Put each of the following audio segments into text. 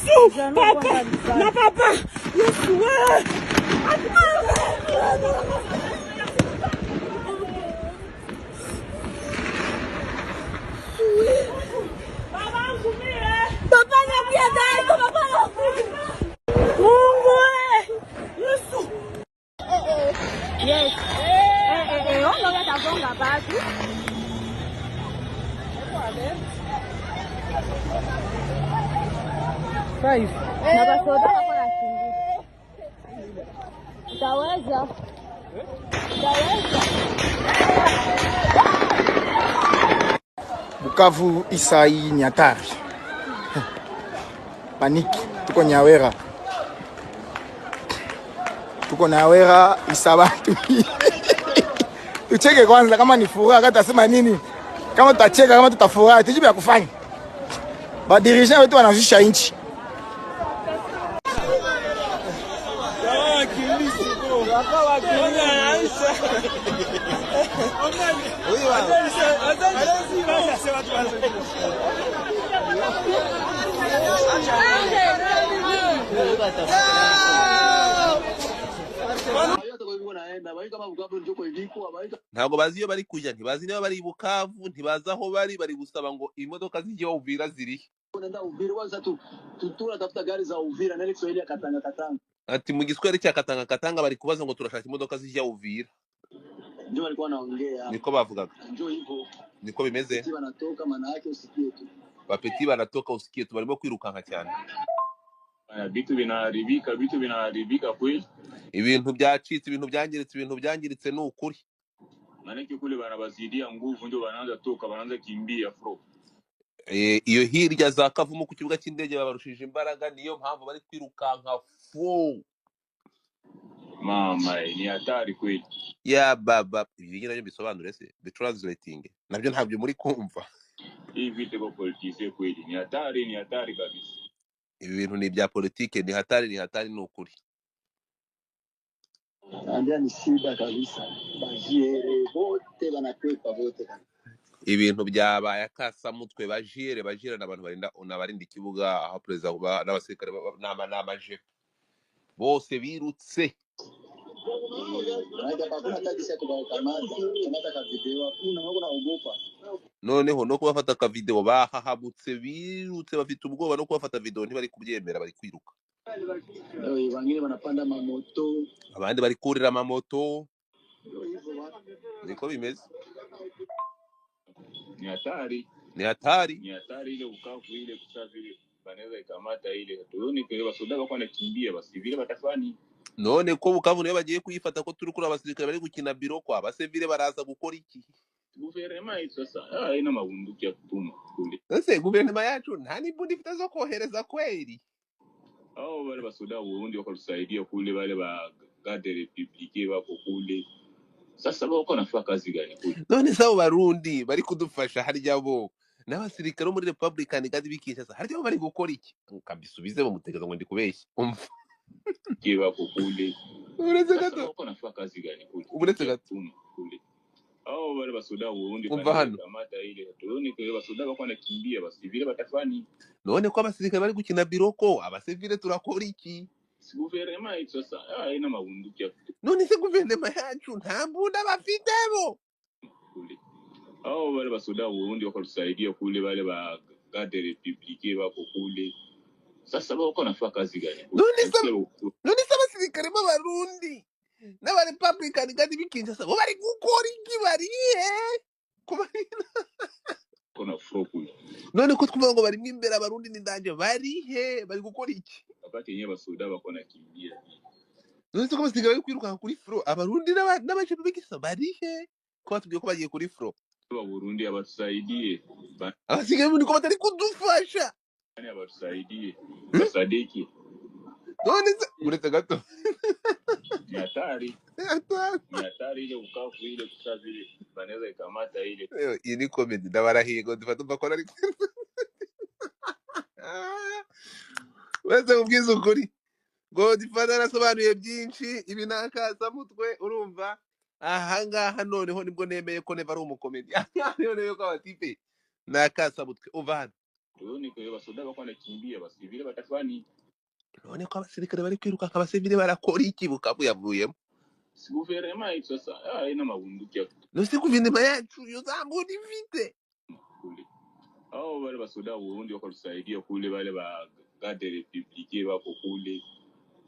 Papa, na papa, Yesu, papa na piedade, papa na Mungu, Yesu. Yes. Onga utagonga basi. Five. Na basoda wako na kingi. Utaweza. Bukavu Isai Nyatari. Paniki, tuko Nyawera. Tuko Nyawera Isabatu. Tucheke kwanza kama ni furaha, kata sema nini? Kama tutacheka, kama tutafurahi, tujibu ya kufanya. Ba dirigeant wetu wanazisha inchi. ntabwo bazi iyo bari kujya, ntibazi niba bari Bukavu, ntibazi aho bari gusaba ngo imodoka zijye Uvira zirihe. Ati mu giswahili cya Katanga bari kubaza ngo turashaka imodoka zijya Uvira. Niko bavugaga, niko bimeze. Bapeti banatoka usikie tu, barimo kwirukanka cyane. Vitu vinaharibika kweli. Ibintu byacitse, ibintu byangiritse ni ukuri. Manake kule banabazidia nguvu, ndio wanaanza toka, wanaanza kimbia fro. Iyo hirya za Kavumu ku kibuga cy'indege babarushije imbaraga, niyo mpamvu bari kwirukanka fo. Mama, ni hatari kweli. Ya baba, ibi nabyo bisobanure se, the translating nabyo ntabyo muri kumva. Hii vitu kwa politiki kweli ni hatari kabisa. Ibi bintu ni bya politike, ni hatari ni ukuri. Andia ni shida kabisa. Bajiere bote banakwepa bote. Ibintu byabaye akasamutwe, bajiere n'abantu barinda ikibuga, aho president n'abasirikare n'amaje bose birutse. Noneho no kubafata aka video bahahabutse, birutse bafite ubwoba no kubafata video ntibari kubyemera, bari kwiruka. Bangine banapanda mamoto, abandi bari kurira amamoto. Niko bimeze. Ni hatari ile Bukavu ile kusafiri banaweza ikamata ile. Tuone kile basoda bako nakimbia basi vile batafani. None ko Bukavu niyo bagiye kuyifata, ko turi kuri abasirikare bari gukina biro kwa abasivile baraza gukora iki? Guverinoma sasa ina mabunduki ya kutuma kule. Ese guverinoma yacu nta n'imbunda ifite zo kohereza kweli. Wale basoda Burundi wakatusaidia kule, wale ba garde republique bako kule. Sasa bako nafanya kazi gani kule? None sabo Barundi bari kudufasha harya bo n'abasirikare muri Republican gadi bikisha harya bo bari gukora iki? Kabisubize bamutegeza ngo ndi kubeshya. Umva. Kiba kule. Uretse gato. Bako nafanya kazi gani kule? Uretse gato kule. Wale basoda Burundi kamata ile. Tuone kile basoda bako nakimbia basi vile batafani. None ko abasirikare bari gukina biroko, abasivile turakora iki? Guverinoma sasa ina mabunduki ya kutuma. None se guverinoma yacu nta mbunda bafitebo kule. Wale basoda Burundi wakatusaidia kule, wale ba garde republique bako kule. Sasa bako nafanya kazi gani kule? None se abasirikare b'Abarundi n'aba Republican gadi bikinshasa bo bari gukora iki bariye? Kona fro kule. None ko twumva ngo bari mwimbere Abarundi n'indanje barihe? Bari gukora iki? Abati yenye basoda bako nakimbia. None se ko abasirikare bari kwiruka kuri fro, Abarundi n'abaje bigisa barihe? Ko batubwiye ko bagiye kuri fro. Burundi abatusaidie. Abasirikare b'Uburundi ko batari kudufasha. Abatusaidie. Basadiki. None se uretse gato. Ni hatari ile Bukavu ile kusafiri banaweza ikamata ile. Iyi ni comedy ndabarahiye ngo dufata bakora ari. Wese ubwiza ukuri. Ngo difata arasobanuye byinshi, ibi nakaza mutwe urumva. Ahangaha noneho nibwo nemeye ko neva ari umukomedi. Noneho ko abatipe nakasa mutwe uva hano. tuone kwa basoda bako nakimbia basivile batafani none ko abasirikare bari kwirukanka abasivile barakora iki Bukavu yavuyemo si guverinoma yetu sasa ina mabunduki ya no si guverinoma yacu yo zamboni ifite kule hao wale basoda Burundi wako tusaidia kule wale ba garde republique bako kule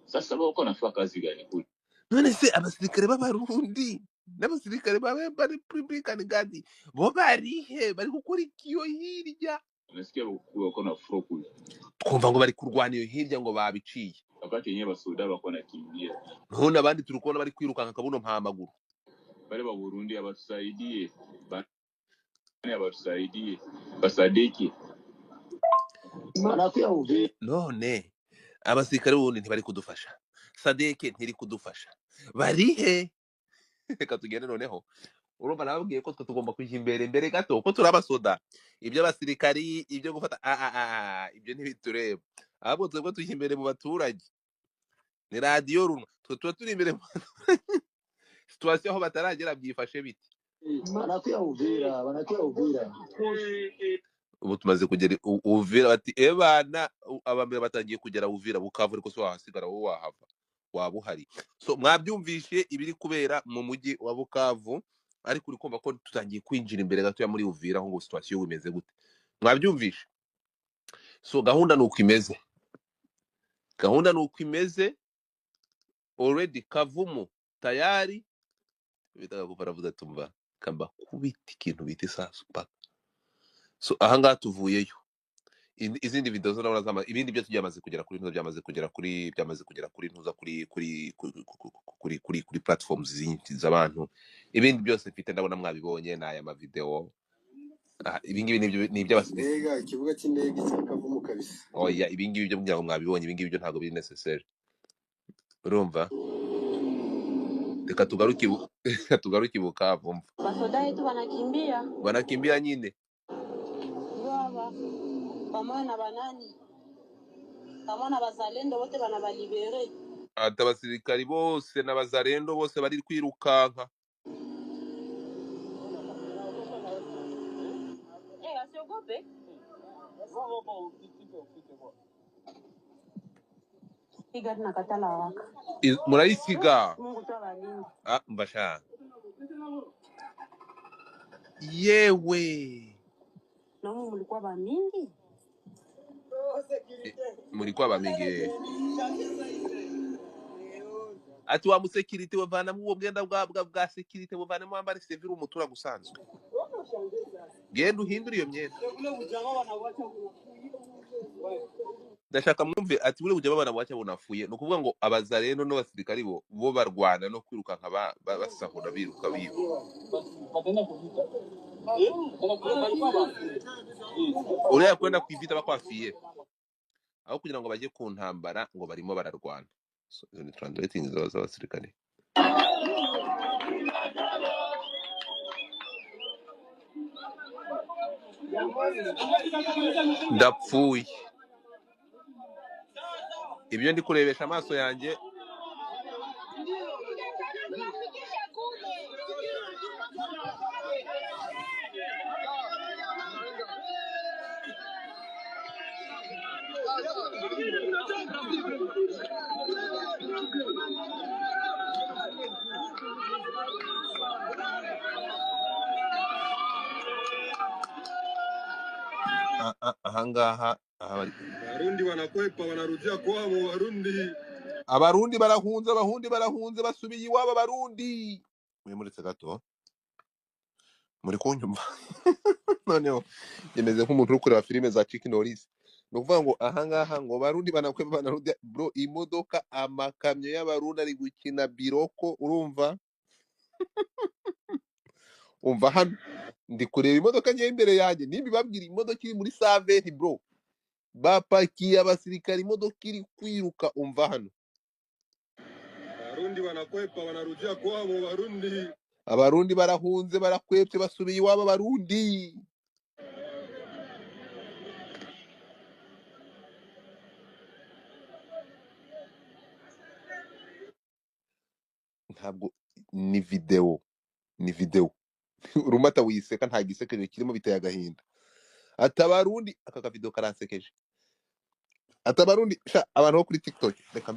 sasa bako nafanya kazi gani kule none se abasirikare b'abarundi n'abasirikare ba Republican Guard bo barihe bari gukora ikiyo hirya unasikia wako na fro kule twumva ngo bari kurwana iyo hirya ngo babiciye wakati yenyewe basoda bako nakimbia none abandi turi kubona bari kwirukanka kabuno mpa maguru wale ba Burundi abatusaidie abatusaidie basadeki Banakuya Uvira. none abasirikare b'ubundi ntibari kudufasha sadeke ntiri kudufasha barihe reka tugende noneho urumva nababwiye ko twe tugomba kujya imbere gato ko turi abasoda ibyo abasirikari ibyo gufata ibyo ntibitureba ahubwo twebwe tujya imbere mu baturage ni radiyo runwa twe tuba turi imbere mu situwasiyo aho bataragera byifashe biti Banakuya Uvira. ubu tumaze kugera Uvira bati ebana abambere batangiye kugera Uvira Bukavu ariko so wahasigara wowe wahava waba uhari so mwabyumvishe ibiri kubera mu mujyi wa Bukavu ariko uri kumva ko tutangiye kwinjira imbere gato ya muri Uvira aho ngo situation imeze gute mwabyumvishe so gahunda nuko imeze already Kavumu tayari bitaga kuparavuza tumva kamba kubita ikintu bita isasu paka so ahangaha tuvuyeyo izindi video zo nabona zama ibindi byo tubyamaze kugera kuri ntuza byamaze kugera kuri ntuza kuri platforms z'abantu ibindi byose mfite ndabona mwabibonye n'aya ma video ibingibi nibyo mbega ikibuga cy'indege cy'Akavumu kabisa oya ibingibi byo kugira ngo mwabibonye ibingibi byo ntago biri necessary urumva reka tugaruke Bukavu Basoda yetu wanakimbia nyine baba pamoja na banani pamoja na bazalendo wote banabalibere ati abasirikari bose n'abazarendo bose bari kwirukanka asiogope igari na katala waka murayisiga Mungu tabalini mbasha yewe namu mulikuwa bamingi mulikuwa bamingi ati wa musekirite wavana mu bwenda bwa sekirite wavana mu ambari sevira umutura gusanzwe genda uhindura iyo myenda ndashaka mwumve ati bure bujya babana bwacha bunafuye no kuvuga ngo abazareno n'abasirikari bo barwana no kwirukanka basahura biruka uriya kwenda kwivita bakwafiye aho kugira ngo bajye ku ntambara ngo barimo bararwana so ni translating z'abasirikare ndapfuye ibyo ndi kurebesha amaso yanjye ahangaha Warundi wanakwepa wanarudia kwao. Abarundi barahunze basubiye iwabo Abarundi mwemuretse gato muri kunyumva noneho yemeze nk'umuntu uri kureba filime za Chicken Norris no kuvuga ngo ahangaha ngo Barundi banakwepa banarudia bro imodoka amakamyo y'Abarundi ari gukina biroko urumva umva hano ndi kureba imodoka ngiye imbere yanjye nimbi babwira imodoka iri muri Saventi bro bapakiye abasirikari imodoka iri kwiruka umva hano Warundi wanakwepa wanarudia kwao. Abarundi barahunze barakwepye basubiye iwabo Abarundi ntabwo ni video urumata wiseka nta gisekere kirimo biteye agahinda atabarundi aka video karansekeje atabarundi sha abantu bo kuri TikTok reka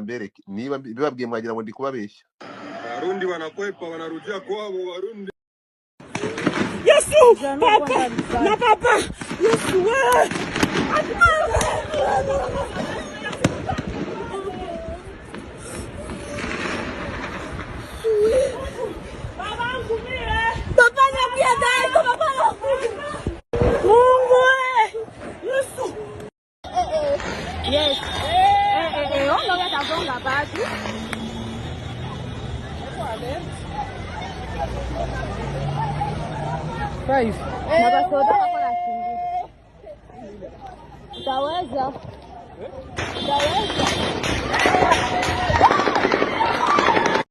mbereke niba bibabwiye mwagira ngo ndi kubabeshya. Warundi wanakwepa wanarudia kwao Warundi. Yesu papa na papa Yesu wewe Yes. On aurait d'abord la base. Five. Mabasoda wako na kingi. Utaweza.